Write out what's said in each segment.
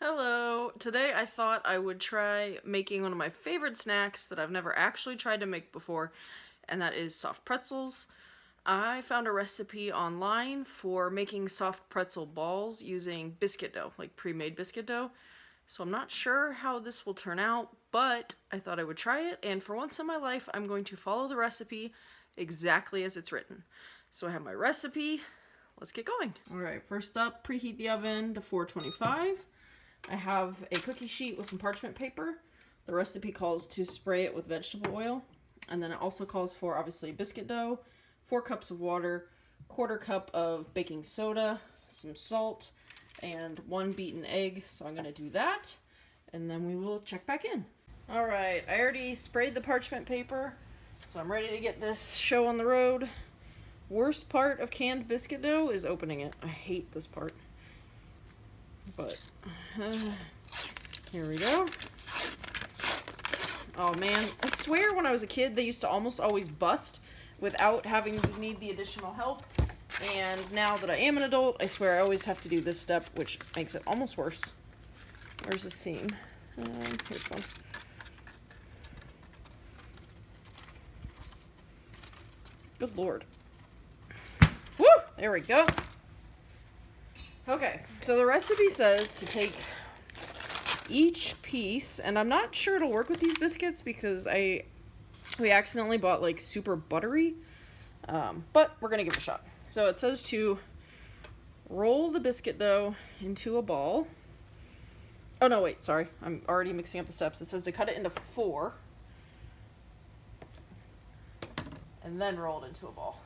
Hello! Today I thought I would try making one of my favorite snacks that I've never actually tried to make before, and that is soft pretzels. I found a recipe online for making soft pretzel balls using biscuit dough, like pre-made biscuit dough. So I'm not sure how this will turn out, but I thought I would try it, and for once in my life I'm going to follow the recipe exactly as it's written. So I have my recipe. Let's get going. Alright, first up, preheat the oven to 425. I have a cookie sheet with some parchment paper. The recipe calls to spray it with vegetable oil. And then it also calls for, obviously, biscuit dough, 4 cups of water, 1/4 cup of baking soda, some salt, and 1 beaten egg. So I'm going to do that, and then we will check back in. Alright, I already sprayed the parchment paper, so I'm ready to get this show on the road. Worst part of canned biscuit dough is opening it. I hate this part. But here we go. Oh man, I swear when I was a kid they used to almost always bust without having to need the additional help, and now that I am an adult I swear I always have to do this step, which makes it almost worse. Where's the seam? Here's one. Good lord. Woo! There we go. Okay, so the recipe says to take each piece, and I'm not sure it'll work with these biscuits because we accidentally bought like super buttery, but we're gonna give it a shot. So it says to roll the biscuit dough into a ball. Oh no, wait, sorry, I'm already mixing up the steps. It says to cut it into 4 and then roll it into a ball.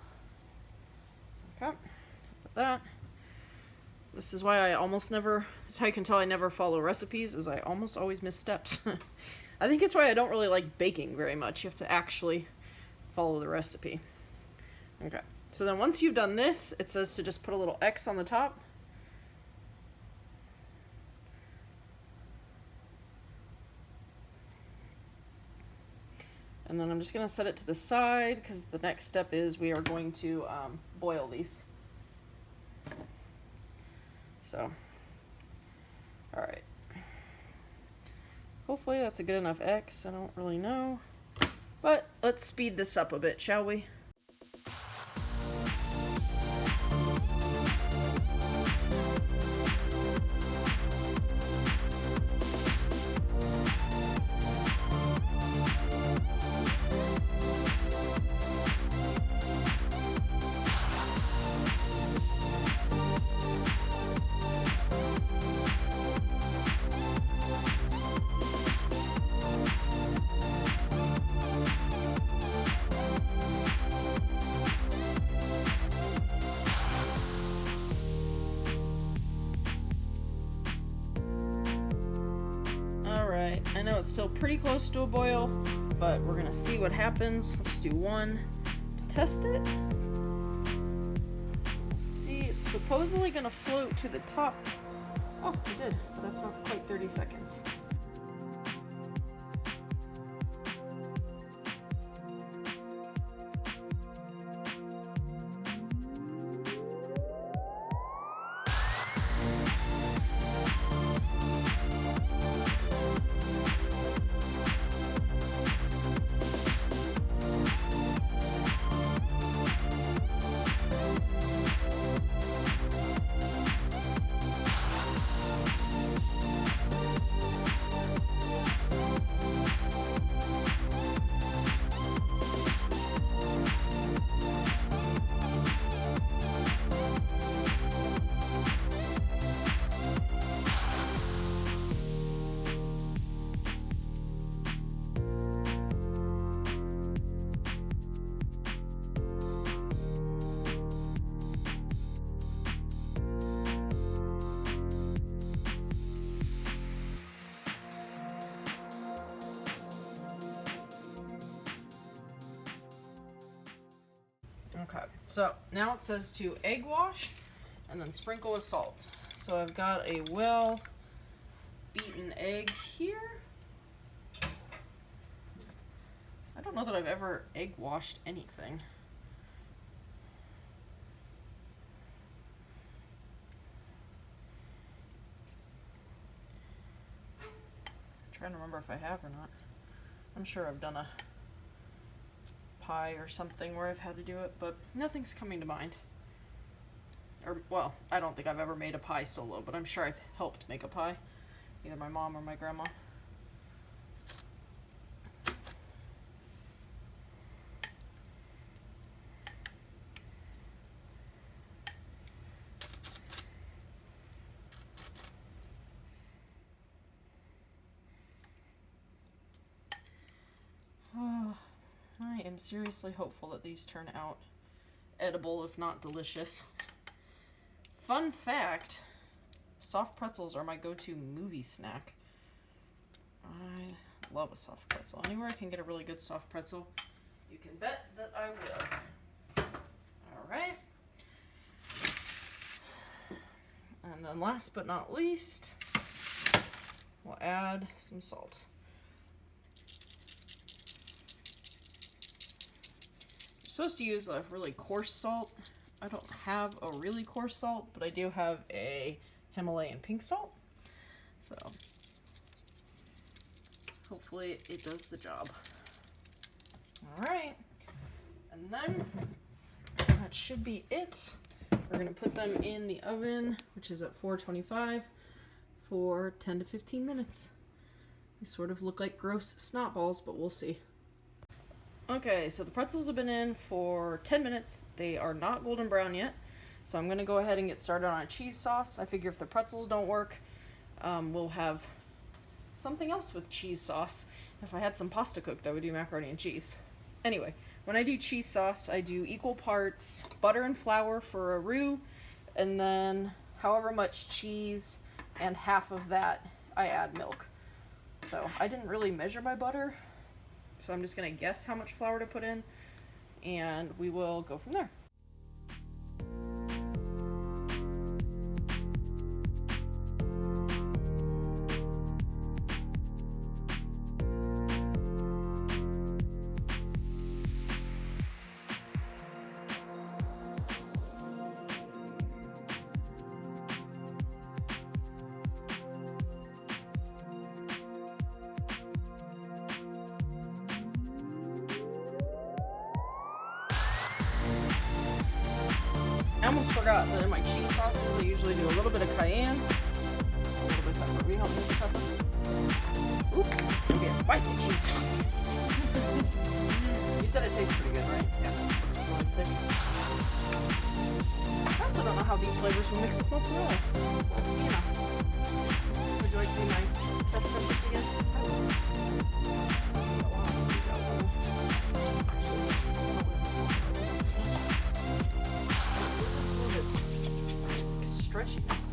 Okay, put that. This is why I almost never, this is how you can tell I never follow recipes, is I almost always miss steps. I think it's why I don't really like baking very much. You have to actually follow the recipe. Okay, so then once you've done this, it says to just put a little X on the top. And then I'm just going to set it to the side because the next step is we are going to boil these. So, alright. Hopefully that's a good enough X, I don't really know. But let's speed this up a bit, shall we? I know it's still pretty close to a boil, but we're gonna see what happens. Let's do 1 to test it. See, it's supposedly gonna float to the top. Oh, it did, but that's not quite 30 seconds. Okay, so now it says to egg wash and then sprinkle with salt. So I've got a well beaten egg here. I don't know that I've ever egg washed anything. trying to remember if I have or not. I'm sure I've done a pie or something where I've had to do it, but nothing's coming to mind. Or, well, I don't think I've ever made a pie solo, but I'm sure I've helped make a pie. Either my mom or my grandma. Oh, I am seriously hopeful that these turn out edible, if not delicious. Fun fact, soft pretzels are my go-to movie snack. I love a soft pretzel. Anywhere I can get a really good soft pretzel, you can bet that I will. Alright. And then last but not least, we'll add some salt. You're supposed to use a really coarse salt. I don't have a really coarse salt, but I do have a Himalayan pink salt. So hopefully it does the job. Alright. And then that should be it. We're going to put them in the oven, which is at 425, for 10 to 15 minutes. They sort of look like gross snot balls, but we'll see. Okay, so the pretzels have been in for 10 minutes. They are not golden brown yet, so I'm going to go ahead and get started on a cheese sauce. I figure if the pretzels don't work, we'll have something else with cheese sauce. If I had some pasta cooked, I would do macaroni and cheese. Anyway, when I do cheese sauce, I do equal parts butter and flour for a roux, and then however much cheese, and half of that I add milk. So I didn't really measure my butter, so I'm just going to guess how much flour to put in, and we will go from there. I almost forgot that in my cheese sauces I usually do a little bit of cayenne, a little bit of pepper. We don't need the pepper. Ooh, it's gonna be a spicy cheese sauce. You said it tastes pretty good, right? Yeah. I also don't know how these flavors will mix with mozzarella. You know. Would you like to do my test sentence again? Stretchiness.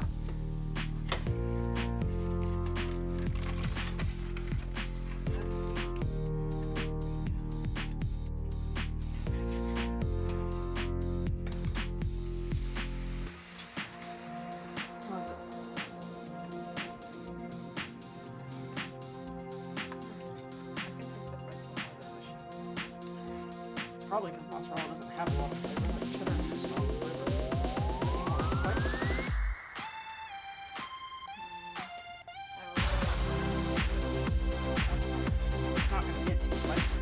Probably because mozzarella doesn't have a lot of flavor, like cheddar and just all the flavor. Spice. It's not going to get too spicy.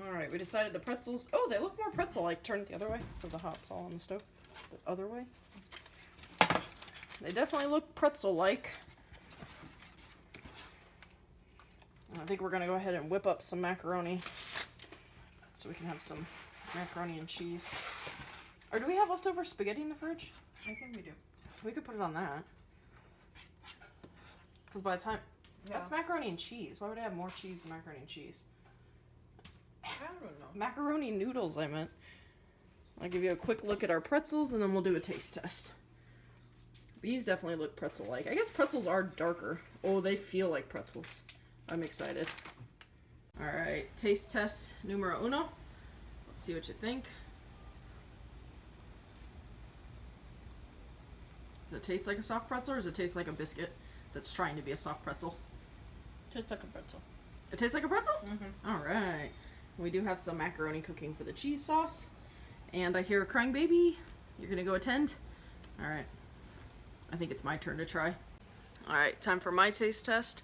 Alright, we decided the pretzels. Oh, they look more pretzel-like. Turn it the other way so the hot's all on the stove. The other way. They definitely look pretzel-like. I think we're going to go ahead and whip up some macaroni so we can have some macaroni and cheese. Or do we have leftover spaghetti in the fridge? I think we do. We could put it on that. Because by the time... Yeah. That's macaroni and cheese. Why would I have more cheese than macaroni and cheese? I don't know. Macaroni noodles, I meant. I'll give you a quick look at our pretzels and then we'll do a taste test. These definitely look pretzel-like. I guess pretzels are darker. Oh, they feel like pretzels. I'm excited. Alright, taste test numero uno. Let's see what you think. Does it taste like a soft pretzel or does it taste like a biscuit that's trying to be a soft pretzel? Tastes like a pretzel. It tastes like a pretzel? Mm-hmm. Alright. We do have some macaroni cooking for the cheese sauce. And I hear a crying baby. You're gonna go attend? Alright. I think it's my turn to try. All right, time for my taste test.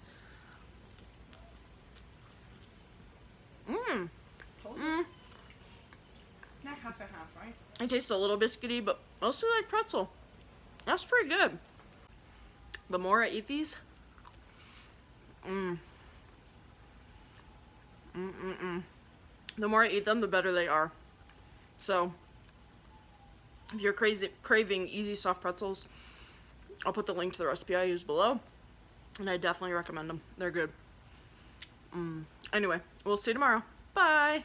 Not half and half, right? It tastes a little biscuity, but mostly like pretzel. That's pretty good. The more I eat these, the more I eat them, the better they are. So, if you're craving easy soft pretzels, I'll put the link to the recipe I use below, and I definitely recommend them. They're good. Anyway, we'll see you tomorrow. Bye!